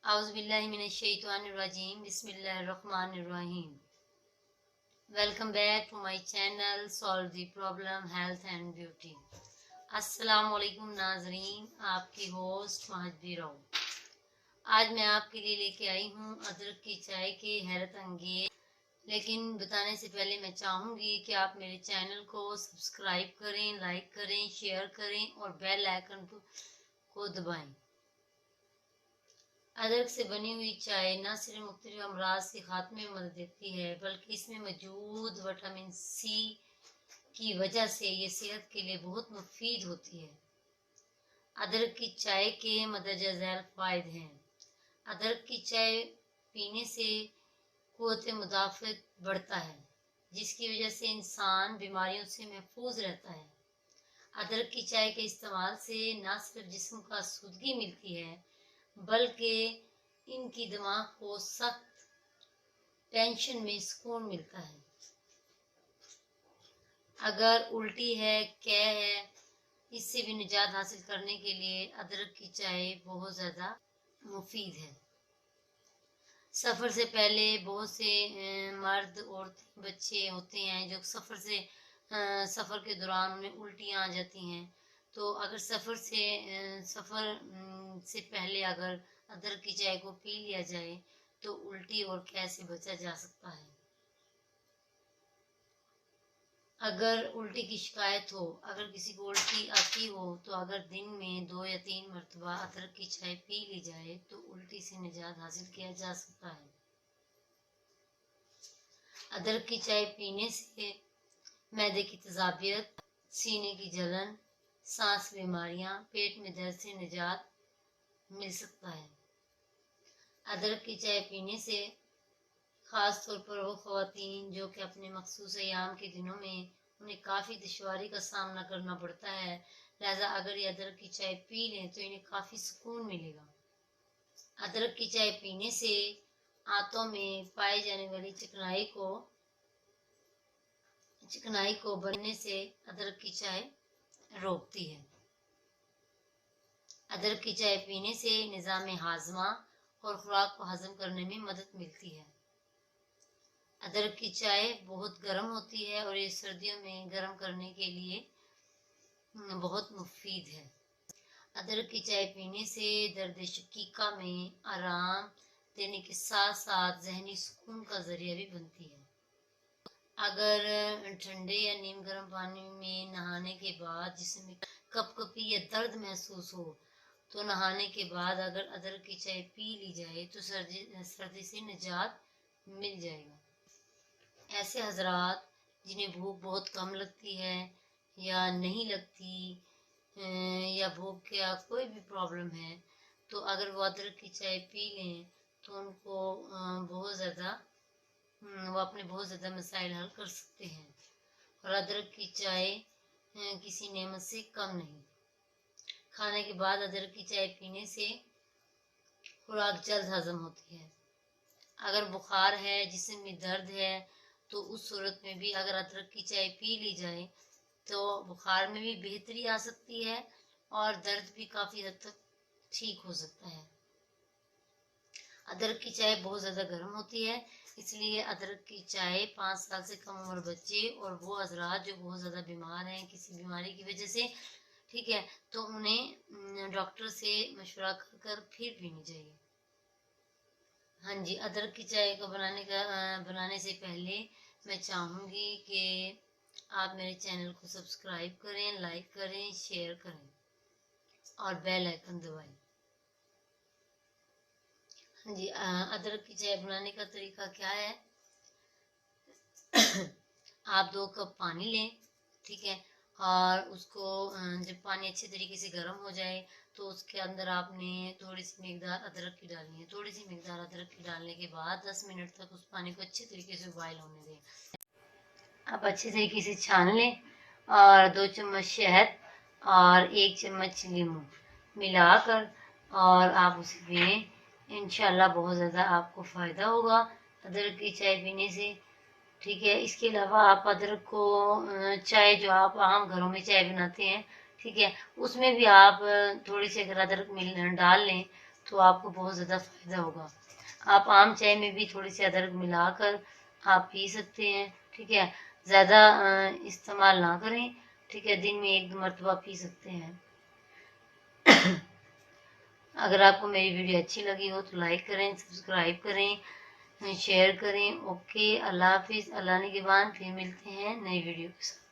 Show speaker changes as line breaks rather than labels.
Auzubillahiminash-shaytanir-rajim. Bismillahir-rahmanir-rahim. Welcome back to my channel Solve the Problem Health and Beauty. अस्सलाम वालेकुम नाजरीन, आपकी host महजबी Rao. आज मैं आपके लिए लेके आई हूँ अदरक की चाय के हैरत अंगेज। लेकिन बताने से पहले मैं चाहूँगी कि आप मेरे चैनल को सब्सक्राइब करें, लाइक करें, शेयर करें और बेल आइकन को दबाएं। अदरक से बनी हुई चाय न सिर्फ मुख्तलिफ अमराज के खात्मे में मदद देती है, बल्कि इसमें मौजूद विटामिन सी की वजह से ये सेहत के लिए बहुत मुफीद होती है। अदरक की चाय के मदरजा झैल फ़ायदे हैं। अदरक की चाय पीने से क़ुव्वत मुदाफ़त बढ़ता है, जिसकी वजह से इंसान बीमारियों से महफूज रहता है। अदरक की चाय के इस्तेमाल से न सिर्फ जिस्म को आसूदगी मिलती है, बल्कि इनकी दिमाग को सख्त टेंशन में सुकून मिलता है। अगर उल्टी है, कै है, इससे भी निजात हासिल करने के लिए अदरक की चाय बहुत ज़्यादा मुफीद है। सफ़र से पहले बहुत से मर्द, औरतें, बच्चे होते हैं जो सफ़र के दौरान उन्हें उल्टियाँ आ जाती हैं। तो अगर सफ़र से पहले अगर अदरक की चाय को पी लिया जाए तो उल्टी और गैस से बचा जा सकता है। अगर उल्टी की शिकायत हो, अगर किसी को उल्टी आती हो, तो अगर दिन में 2 या 3 मरतबा अदरक की चाय पी ली जाए तो उल्टी से निजात हासिल किया जा सकता है। अदरक की चाय पीने से मैदे की तेज़ाबियत, सीने की जलन, सांस बीमारियां, पेट में दर्द से निजात मिल सकता है। अदरक की चाय पीने से ख़ास तौर पर वो ख़वातीन जो कि अपने मखसूस अय्याम के दिनों में उन्हें काफ़ी दुश्वारी का सामना करना पड़ता है, लिहाजा अगर ये अदरक की चाय पी लें तो इन्हें काफ़ी सुकून मिलेगा। अदरक की चाय पीने से आंतों में पाई जाने वाली चिकनाई को बढ़ने से अदरक की चाय रोकती है। अदरक की चाय पीने से निज़ाम हाज़मा और खुराक को हज़म करने में मदद मिलती है। अदरक की चाय बहुत गर्म होती है और ये सर्दियों में गर्म करने के लिए बहुत मुफीद है। अदरक की चाय पीने से दर्द शकीका में आराम देने के साथ साथ जहनी सुकून का ज़रिया भी बनती है। अगर ठंडे या नीम गर्म पानी में नहाने के बाद जिसमें कपकपी या दर्द महसूस हो, तो नहाने के बाद अगर अदरक की चाय पी ली जाए तो सर्दी से निजात मिल जाएगा। ऐसे हजरात जिन्हें भूख बहुत कम लगती है या नहीं लगती या भूख का कोई भी प्रॉब्लम है, तो अगर वो अदरक की चाय पी लें तो उनको वो अपने बहुत ज़्यादा मसाइल हल कर सकते हैं। और अदरक की चाय किसी नेमत से कम नहीं। खाने के बाद अदरक की चाय पीने से खुराक जल्द हजम होती है। अगर बुखार है, जिस्म में दर्द है, तो उस सूरत में भी अगर अदरक की चाय पी ली जाए तो बुखार में भी बेहतरी आ सकती है और दर्द भी काफ़ी हद तक ठीक हो सकता है। अदरक की चाय बहुत ज़्यादा गर्म होती है, इसलिए अदरक की चाय 5 साल से कम उम्र बच्चे और वो हजरात जो बहुत ज़्यादा बीमार हैं किसी बीमारी की वजह से, ठीक है, तो उन्हें डॉक्टर से मशवरा कर फिर पीनी चाहिए। हाँ जी, अदरक की चाय को बनाने से पहले मैं चाहूँगी कि आप मेरे चैनल को सब्सक्राइब करें, लाइक करें, शेयर करें और बेल आइकन दबाएं। हाँ जी, अदरक की चाय बनाने का तरीका क्या है? आप 2 कप पानी लें, ठीक है, और उसको जब पानी अच्छे तरीके से गर्म हो जाए तो उसके अंदर आपने थोड़ी सी मिकदार अदरक की डालनी है। थोड़ी सी मिकदार अदरक की डालने के बाद 10 मिनट तक उस पानी को अच्छे तरीके से बॉयल होने दें। आप अच्छे तरीके से छान लें और 2 चम्मच शहद और 1 चम्मच नींबू मिलाकर और आप उसे पिएं। इंशाल्लाह बहुत ज़्यादा आपको फ़ायदा होगा अदरक की चाय पीने से, ठीक है। इसके अलावा आप अदरक को चाय जो आप आम घरों में चाय बनाते हैं, ठीक है, उसमें भी आप थोड़ी सी अगर अदरक डाल लें تو آپ کو بہت زیادہ فائدہ ہوگا. آپ عام چائے میں بھی تھوڑی سی ادرک ملا کر آپ پی سکتے ہیں. ٹھیک ہے، زیادہ استعمال نہ کریں. ٹھیک ہے، دن میں 1-2 مرتبہ پی سکتے ہیں. اگر آپ کو میری ویڈیو اچھی لگی ہو تو لائک کریں، سبسکرائب کریں، شیئر کریں. اوکے، اللہ حافظ. اللہ نگہبان. پھر ملتے ہیں نئی ویڈیو کے ساتھ.